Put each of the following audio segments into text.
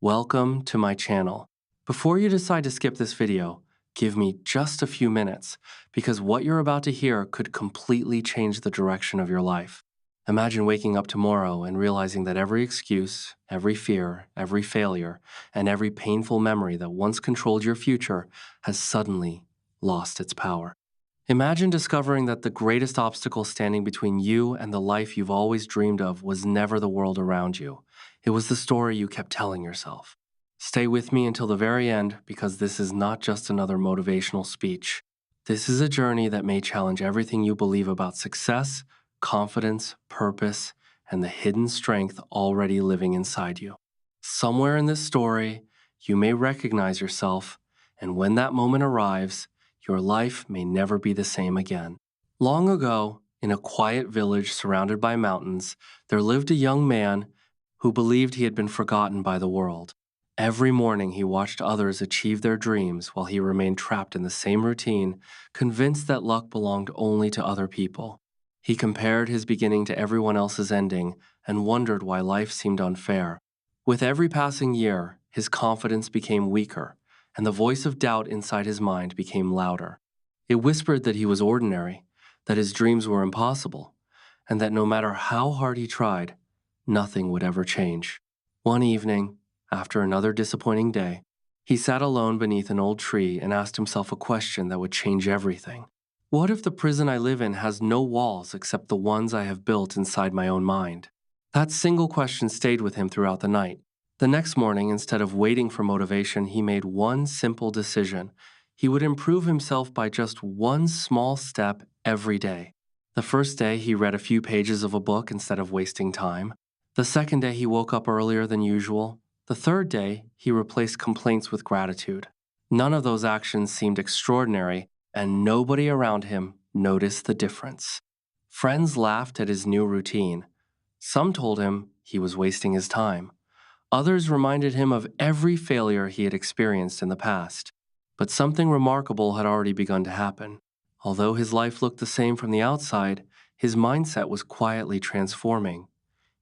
Welcome to my channel. Before you decide to skip this video, give me just a few minutes because what you're about to hear could completely change the direction of your life. Imagine waking up tomorrow and realizing that every excuse, every fear, every failure, and every painful memory that once controlled your future has suddenly lost its power. Imagine discovering that the greatest obstacle standing between you and the life you've always dreamed of was never the world around you. It was the story you kept telling yourself. Stay with me until the very end because this is not just another motivational speech. This is a journey that may challenge everything you believe about success, confidence, purpose, and the hidden strength already living inside you. Somewhere in this story, you may recognize yourself, and when that moment arrives, your life may never be the same again. Long ago, in a quiet village surrounded by mountains, there lived a young man who believed he had been forgotten by the world. Every morning he watched others achieve their dreams while he remained trapped in the same routine, convinced that luck belonged only to other people. He compared his beginning to everyone else's ending and wondered why life seemed unfair. With every passing year, his confidence became weaker, and the voice of doubt inside his mind became louder. It whispered that he was ordinary, that his dreams were impossible, and that no matter how hard he tried, nothing would ever change. One evening, after another disappointing day, he sat alone beneath an old tree and asked himself a question that would change everything. What if the prison I live in has no walls except the ones I have built inside my own mind? That single question stayed with him throughout the night. The next morning, instead of waiting for motivation, he made one simple decision. He would improve himself by just one small step every day. The first day, he read a few pages of a book instead of wasting time. The second day, he woke up earlier than usual. The third day, he replaced complaints with gratitude. None of those actions seemed extraordinary, and nobody around him noticed the difference. Friends laughed at his new routine. Some told him he was wasting his time. Others reminded him of every failure he had experienced in the past. But something remarkable had already begun to happen. Although his life looked the same from the outside, his mindset was quietly transforming.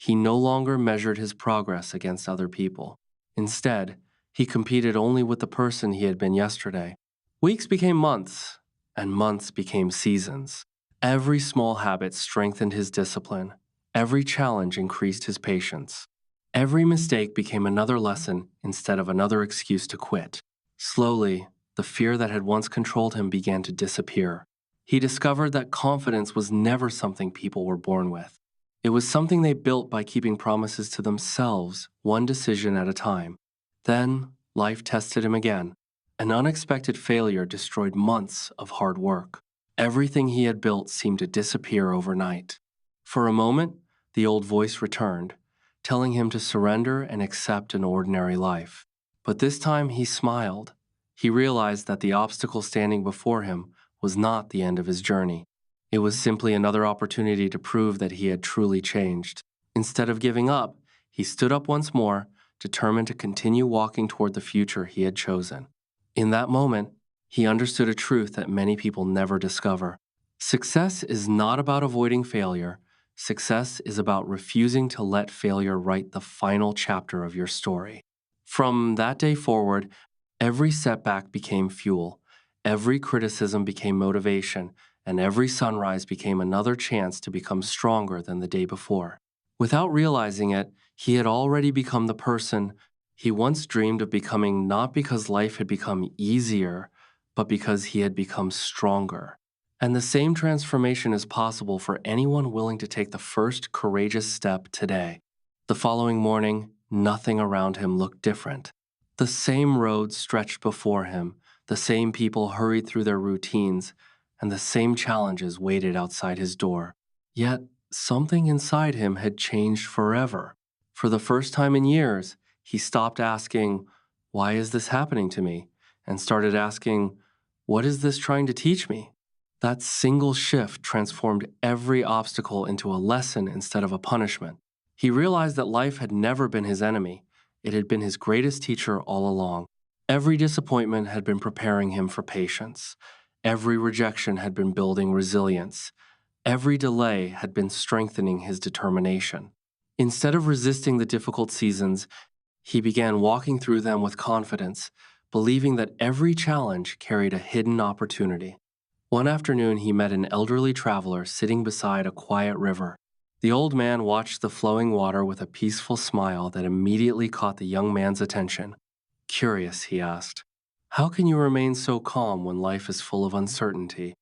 He no longer measured his progress against other people. Instead, he competed only with the person he had been yesterday. Weeks became months, and months became seasons. Every small habit strengthened his discipline. Every challenge increased his patience. Every mistake became another lesson instead of another excuse to quit. Slowly, the fear that had once controlled him began to disappear. He discovered that confidence was never something people were born with. It was something they built by keeping promises to themselves, one decision at a time. Then, life tested him again. An unexpected failure destroyed months of hard work. Everything he had built seemed to disappear overnight. For a moment, the old voice returned, telling him to surrender and accept an ordinary life. But this time he smiled. He realized that the obstacle standing before him was not the end of his journey. It was simply another opportunity to prove that he had truly changed. Instead of giving up, he stood up once more, determined to continue walking toward the future he had chosen. In that moment, he understood a truth that many people never discover. Success is not about avoiding failure. Success is about refusing to let failure write the final chapter of your story. From that day forward, every setback became fuel, every criticism became motivation, and every sunrise became another chance to become stronger than the day before. Without realizing it, he had already become the person he once dreamed of becoming, not because life had become easier, but because he had become stronger. And the same transformation is possible for anyone willing to take the first courageous step today. The following morning, nothing around him looked different. The same road stretched before him, the same people hurried through their routines, and the same challenges waited outside his door. Yet, something inside him had changed forever. For the first time in years, he stopped asking, "Why is this happening to me?" and started asking, "What is this trying to teach me?" That single shift transformed every obstacle into a lesson instead of a punishment. He realized that life had never been his enemy. It had been his greatest teacher all along. Every disappointment had been preparing him for patience. Every rejection had been building resilience. Every delay had been strengthening his determination. Instead of resisting the difficult seasons, He began walking through them with confidence, believing that every challenge carried a hidden opportunity. One afternoon, he met an elderly traveler sitting beside a quiet river. The old man watched the flowing water with a peaceful smile that immediately caught the young man's attention. Curious, he asked, "How can you remain so calm when life is full of uncertainty?"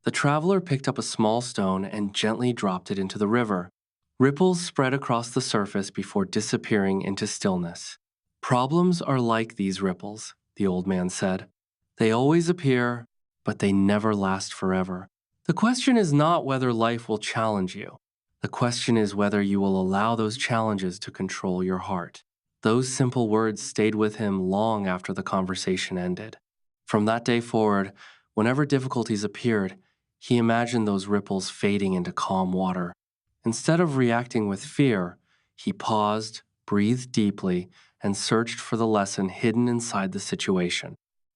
The traveler picked up a small stone and gently dropped it into the river. Ripples spread across the surface before disappearing into stillness. "Problems are like these ripples," the old man said. "They always appear, but they never last forever. The question is not whether life will challenge you. The question is whether you will allow those challenges to control your heart." Those simple words stayed with him long after the conversation ended. From that day forward, whenever difficulties appeared, he imagined those ripples fading into calm water. Instead of reacting with fear, he paused, breathed deeply, and searched for the lesson hidden inside the situation.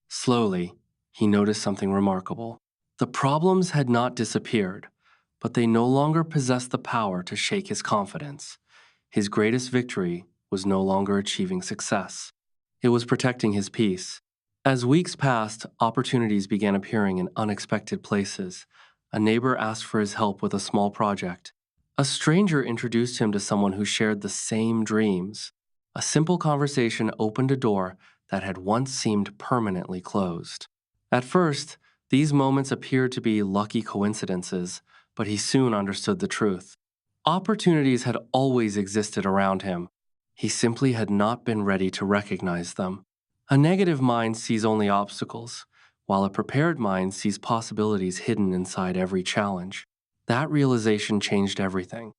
Slowly, he noticed something remarkable. The problems had not disappeared, but they no longer possessed the power to shake his confidence. His greatest victory was no longer achieving success. It was protecting his peace. As weeks passed, opportunities began appearing in unexpected places. A neighbor asked for his help with a small project. A stranger introduced him to someone who shared the same dreams. A simple conversation opened a door that had once seemed permanently closed. At first, these moments appeared to be lucky coincidences, but he soon understood the truth. Opportunities had always existed around him. He simply had not been ready to recognize them. A negative mind sees only obstacles, while a prepared mind sees possibilities hidden inside every challenge. That realization changed everything.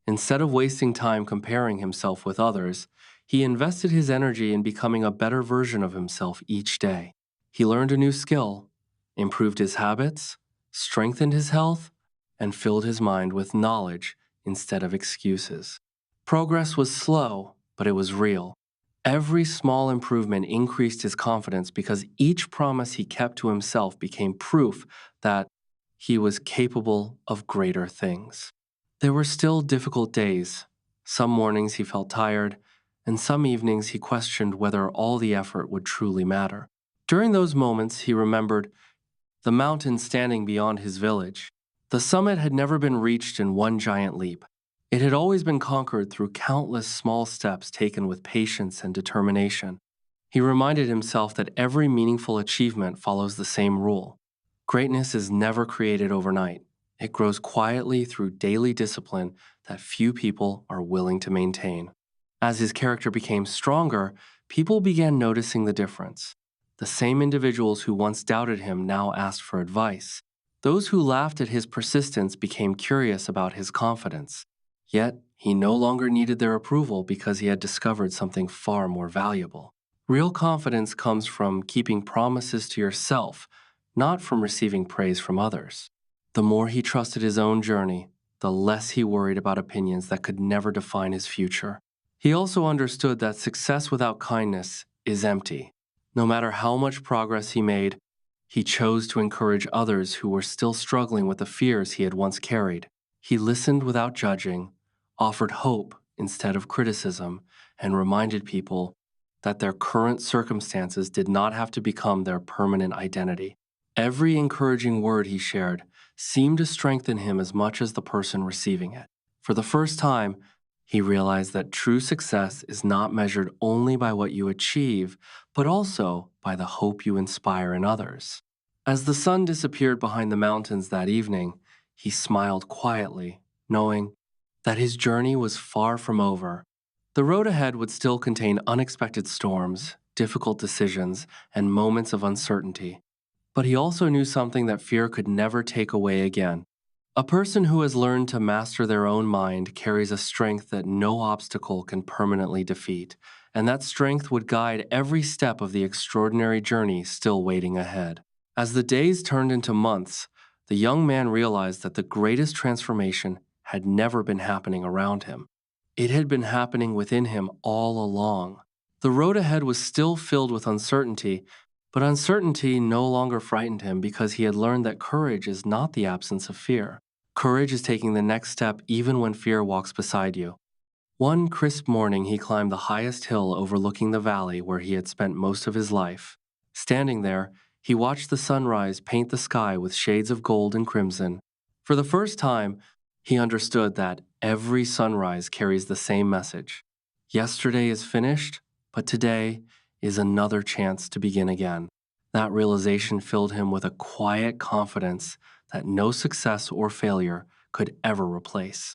Instead of wasting time comparing himself with others, he invested his energy in becoming a better version of himself each day. He learned a new skill, improved his habits, strengthened his health, and filled his mind with knowledge instead of excuses. Progress was slow, but it was real. Every small improvement increased his confidence because each promise he kept to himself became proof that he was capable of greater things. There were still difficult days. Some mornings he felt tired, and some evenings he questioned whether all the effort would truly matter. During those moments, he remembered the mountain standing beyond his village. The summit had never been reached in one giant leap. It had always been conquered through countless small steps taken with patience and determination. He reminded himself that every meaningful achievement follows the same rule. Greatness is never created overnight. It grows quietly through daily discipline that few people are willing to maintain. As his character became stronger, people began noticing the difference. The same individuals who once doubted him now asked for advice. Those who laughed at his persistence became curious about his confidence. Yet, he no longer needed their approval because he had discovered something far more valuable. Real confidence comes from keeping promises to yourself, not from receiving praise from others. The more he trusted his own journey, the less he worried about opinions that could never define his future. He also understood that success without kindness is empty. No matter how much progress he made, he chose to encourage others who were still struggling with the fears he had once carried. He listened without judging, offered hope instead of criticism, and reminded people that their current circumstances did not have to become their permanent identity. Every encouraging word he shared seemed to strengthen him as much as the person receiving it. For the first time, he realized that true success is not measured only by what you achieve, but also by the hope you inspire in others. As the sun disappeared behind the mountains that evening, he smiled quietly, knowing that his journey was far from over. The road ahead would still contain unexpected storms, difficult decisions, and moments of uncertainty. But he also knew something that fear could never take away again. A person who has learned to master their own mind carries a strength that no obstacle can permanently defeat, and that strength would guide every step of the extraordinary journey still waiting ahead. As the days turned into months, the young man realized that the greatest transformation had never been happening around him. It had been happening within him all along. The road ahead was still filled with uncertainty, but uncertainty no longer frightened him because he had learned that courage is not the absence of fear. Courage is taking the next step even when fear walks beside you. One crisp morning, he climbed the highest hill overlooking the valley where he had spent most of his life. Standing there, he watched the sunrise paint the sky with shades of gold and crimson. For the first time, he understood that every sunrise carries the same message. Yesterday is finished, but today is another chance to begin again. That realization filled him with a quiet confidence that no success or failure could ever replace.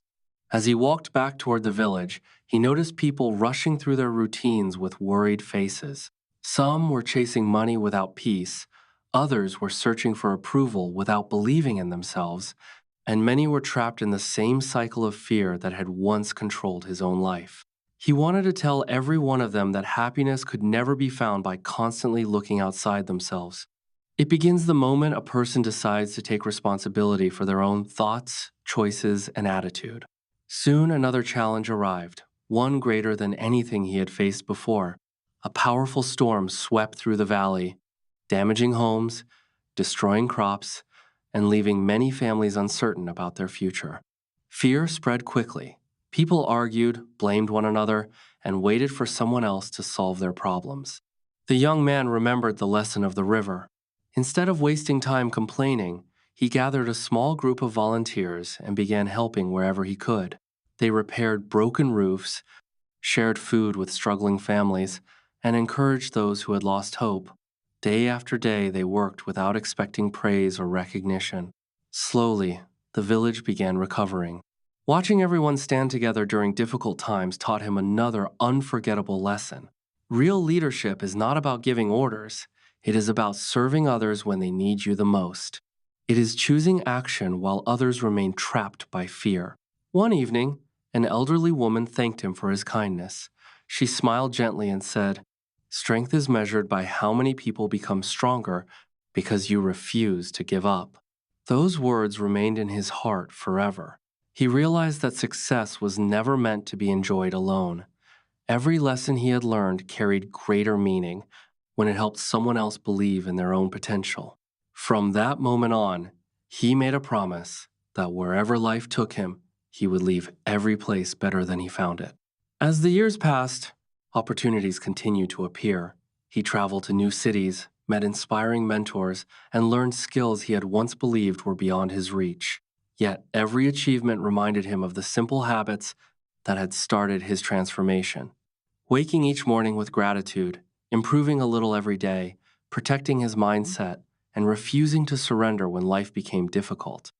As he walked back toward the village, he noticed people rushing through their routines with worried faces. Some were chasing money without peace, others were searching for approval without believing in themselves, and many were trapped in the same cycle of fear that had once controlled his own life. He wanted to tell every one of them that happiness could never be found by constantly looking outside themselves. It begins the moment a person decides to take responsibility for their own thoughts, choices, and attitude. Soon another challenge arrived, one greater than anything he had faced before. A powerful storm swept through the valley, damaging homes, destroying crops, and leaving many families uncertain about their future. Fear spread quickly. People argued, blamed one another, and waited for someone else to solve their problems. The young man remembered the lesson of the river. Instead of wasting time complaining, he gathered a small group of volunteers and began helping wherever he could. They repaired broken roofs, shared food with struggling families, and encouraged those who had lost hope. Day after day, they worked without expecting praise or recognition. Slowly, the village began recovering. Watching everyone stand together during difficult times taught him another unforgettable lesson. Real leadership is not about giving orders, it is about serving others when they need you the most. It is choosing action while others remain trapped by fear. One evening, an elderly woman thanked him for his kindness. She smiled gently and said, "Strength is measured by how many people become stronger because you refuse to give up." Those words remained in his heart forever. He realized that success was never meant to be enjoyed alone. Every lesson he had learned carried greater meaning when it helped someone else believe in their own potential. From that moment on, he made a promise that wherever life took him, he would leave every place better than he found it. As the years passed, opportunities continued to appear. He traveled to new cities, met inspiring mentors, and learned skills he had once believed were beyond his reach. Yet every achievement reminded him of the simple habits that had started his transformation. Waking each morning with gratitude, improving a little every day, protecting his mindset, and refusing to surrender when life became difficult.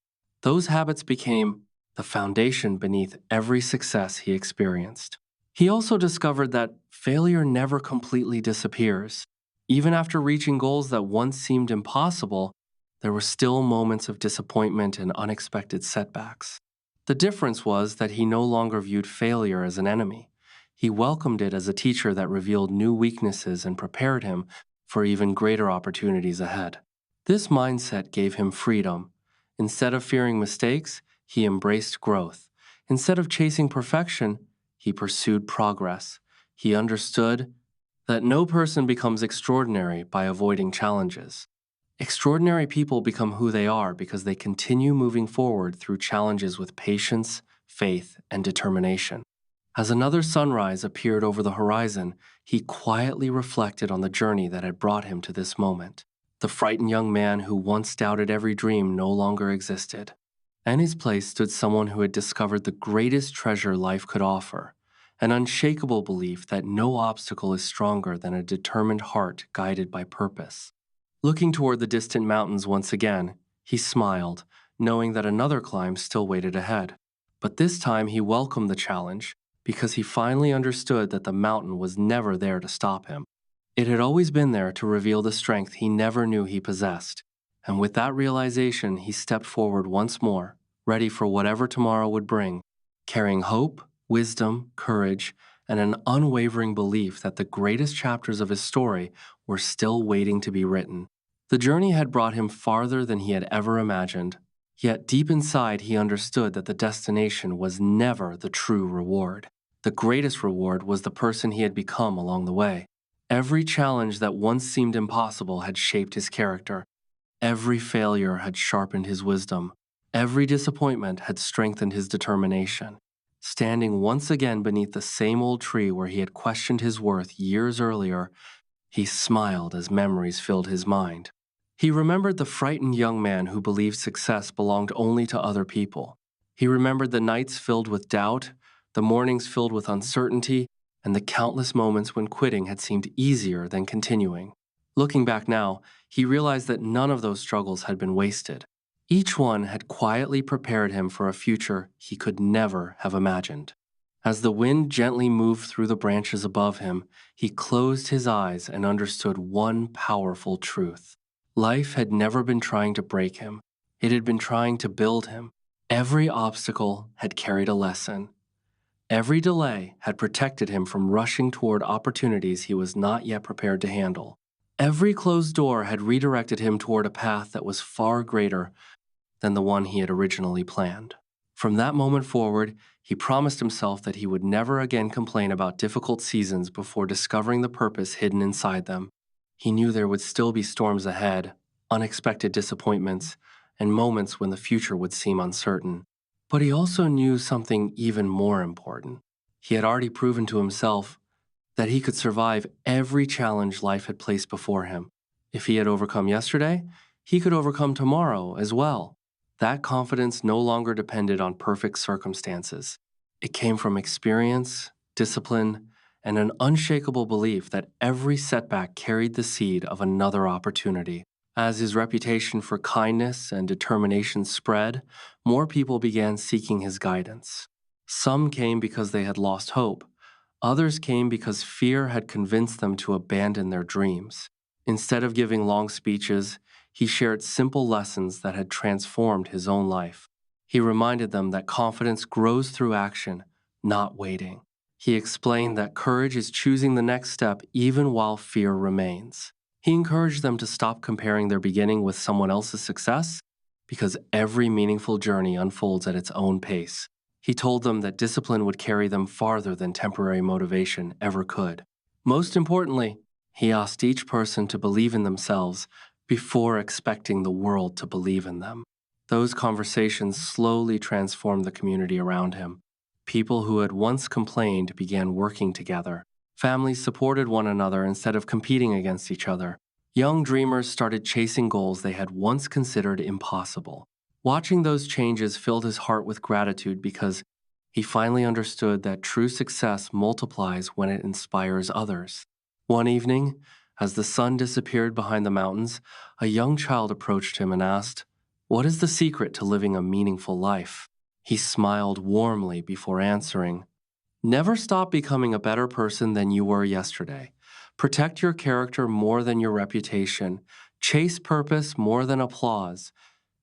Those habits became the foundation beneath every success he experienced. He also discovered that failure never completely disappears. Even after reaching goals that once seemed impossible, there were still moments of disappointment and unexpected setbacks. The difference was that he no longer viewed failure as an enemy. He welcomed it as a teacher that revealed new weaknesses and prepared him for even greater opportunities ahead. This mindset gave him freedom. Instead of fearing mistakes, he embraced growth. Instead of chasing perfection, he pursued progress. He understood that no person becomes extraordinary by avoiding challenges. Extraordinary people become who they are because they continue moving forward through challenges with patience, faith, and determination. As another sunrise appeared over the horizon, he quietly reflected on the journey that had brought him to this moment. The frightened young man who once doubted every dream no longer existed. In his place stood someone who had discovered the greatest treasure life could offer, an unshakable belief that no obstacle is stronger than a determined heart guided by purpose. Looking toward the distant mountains once again, he smiled, knowing that another climb still waited ahead. But this time he welcomed the challenge because he finally understood that the mountain was never there to stop him. It had always been there to reveal the strength he never knew he possessed. And with that realization, he stepped forward once more, ready for whatever tomorrow would bring, carrying hope, wisdom, courage, and an unwavering belief that the greatest chapters of his story were still waiting to be written. The journey had brought him farther than he had ever imagined, yet deep inside he understood that the destination was never the true reward. The greatest reward was the person he had become along the way. Every challenge that once seemed impossible had shaped his character. Every failure had sharpened his wisdom. Every disappointment had strengthened his determination. Standing once again beneath the same old tree where he had questioned his worth years earlier, he smiled as memories filled his mind. He remembered the frightened young man who believed success belonged only to other people. He remembered the nights filled with doubt, the mornings filled with uncertainty, and the countless moments when quitting had seemed easier than continuing. Looking back now, he realized that none of those struggles had been wasted. Each one had quietly prepared him for a future he could never have imagined. As the wind gently moved through the branches above him, he closed his eyes and understood one powerful truth. Life had never been trying to break him. It had been trying to build him. Every obstacle had carried a lesson. Every delay had protected him from rushing toward opportunities he was not yet prepared to handle. Every closed door had redirected him toward a path that was far greater than the one he had originally planned. From that moment forward, he promised himself that he would never again complain about difficult seasons before discovering the purpose hidden inside them. He knew there would still be storms ahead, unexpected disappointments, and moments when the future would seem uncertain. But he also knew something even more important. He had already proven to himself that he could survive every challenge life had placed before him. If he had overcome yesterday, he could overcome tomorrow as well. That confidence no longer depended on perfect circumstances. It came from experience, discipline, and an unshakable belief that every setback carried the seed of another opportunity. As his reputation for kindness and determination spread, more people began seeking his guidance. Some came because they had lost hope. Others came because fear had convinced them to abandon their dreams. Instead of giving long speeches, he shared simple lessons that had transformed his own life. He reminded them that confidence grows through action, not waiting. He explained that courage is choosing the next step even while fear remains. He encouraged them to stop comparing their beginning with someone else's success because every meaningful journey unfolds at its own pace. He told them that discipline would carry them farther than temporary motivation ever could. Most importantly, he asked each person to believe in themselves before expecting the world to believe in them. Those conversations slowly transformed the community around him. People who had once complained began working together. Families supported one another instead of competing against each other. Young dreamers started chasing goals they had once considered impossible. Watching those changes filled his heart with gratitude because he finally understood that true success multiplies when it inspires others. One evening, as the sun disappeared behind the mountains, a young child approached him and asked, "What is the secret to living a meaningful life?" He smiled warmly before answering, "Never stop becoming a better person than you were yesterday. Protect your character more than your reputation. Chase purpose more than applause.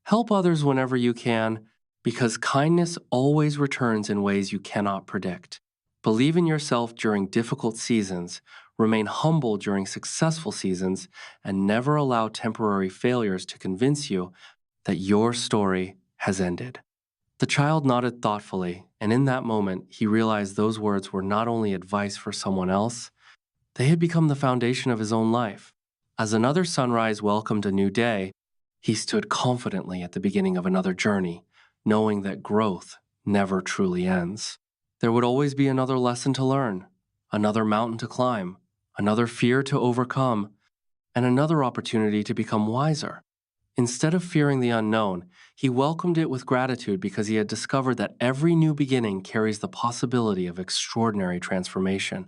Help others whenever you can, because kindness always returns in ways you cannot predict. Believe in yourself during difficult seasons, remain humble during successful seasons, and never allow temporary failures to convince you that your story has ended." The child nodded thoughtfully, and in that moment, he realized those words were not only advice for someone else, they had become the foundation of his own life. As another sunrise welcomed a new day, he stood confidently at the beginning of another journey, knowing that growth never truly ends. There would always be another lesson to learn, another mountain to climb, another fear to overcome, and another opportunity to become wiser. Instead of fearing the unknown, he welcomed it with gratitude because he had discovered that every new beginning carries the possibility of extraordinary transformation.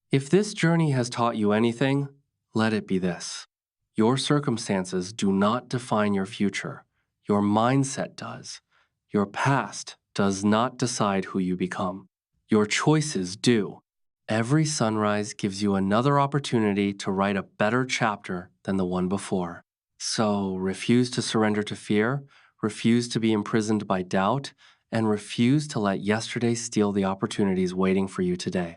If this journey has taught you anything, let it be this: your circumstances do not define your future. Your mindset does. Your past does not decide who you become. Your choices do. Every sunrise gives you another opportunity to write a better chapter than the one before. So refuse to surrender to fear, refuse to be imprisoned by doubt, and refuse to let yesterday steal the opportunities waiting for you today.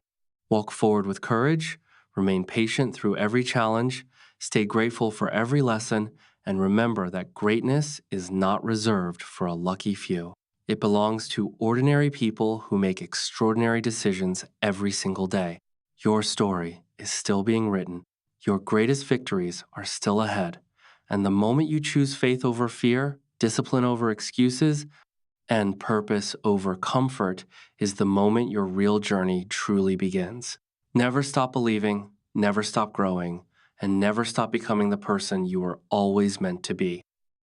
Walk forward with courage, remain patient through every challenge, stay grateful for every lesson, and remember that greatness is not reserved for a lucky few. It belongs to ordinary people who make extraordinary decisions every single day. Your story is still being written. Your greatest victories are still ahead. And the moment you choose faith over fear, discipline over excuses, And purpose over comfort is the moment your real journey truly begins. Never stop believing, never stop growing, and never stop becoming the person you were always meant to be.